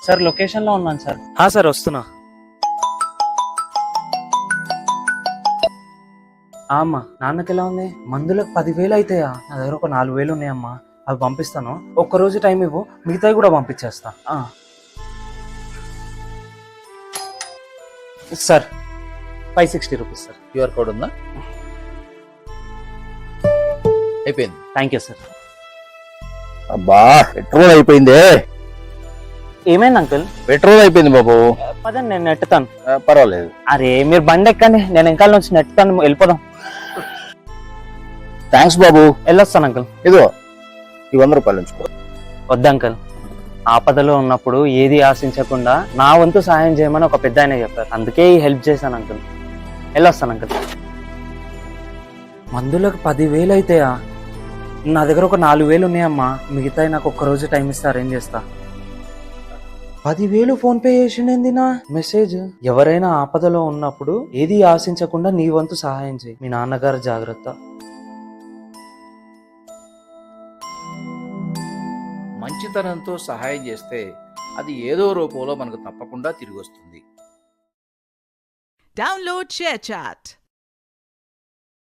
Sir location లో ఉన్నాను sir. Sir వస్తున్నా. అమ్మా నాన్నకి ఎలా ఉంది? మందులకు 10,000 అవుతాయా? నా దగ్గర ఒక 4,000 ఉన్నాయమ్మా, అవి పంపిస్తాను. ఒక్కరోజు టైం ఇవ్వు, మిగతావి కూడా పంపించేస్తా. Sir 560 rupees sir. QR code ఉందా? అయిపోయింది. Thank you sir. అబ్బా పెట్రోల్ అయిపోయింది. ఏమైంది అంకుల్? పెట్రోల్ అయిపోయింది బాబు. పదండి నేను నెట్టుతాను. పర్వాలేదు. అరే మీరు బండి ఎక్కండి, నేను వెనకాల నుంచి నెట్టుతాను, వెళ్ళిపోదాం. థ్యాంక్స్ బాబు. వెళ్ళొస్తాను అంకుల్. ఇదిగో ఈ 100 రూపాయలు ఉంచుకో. వద్దు అంకుల్, ఆపదలో ఉన్నప్పుడు ఏది ఆశించకుండా నా వంతు సహాయం చేయమని ఒక పెద్ద ఆయన చెప్పారు, అందుకే ఈ హెల్ప్ చేశాను అంకుల్. వెళ్ళొస్తాను అంకుల్. మందులకు 10,000 అయితాయా? నా దగ్గర ఒక 4,000 ఉన్నాయమ్మా, మిగతాయి నాకు ఒక్కరోజు టైం ఇస్తే అరేంజ్ చేస్తా. 10,000 ఫోన్ పే చేసిండేంది నా మెసేజ్. ఎవరైనా ఆపదలో ఉన్నప్పుడు ఏది ఆశించకుండా నీ వంతు సహాయం చేయి, మీ నాన్నగారు జాగ్రత్త. మంచితనంతో సహాయం చేస్తే అది ఏదో రూపంలో మనకు తప్పకుండా తిరిగి వస్తుంది. Download ShareChat.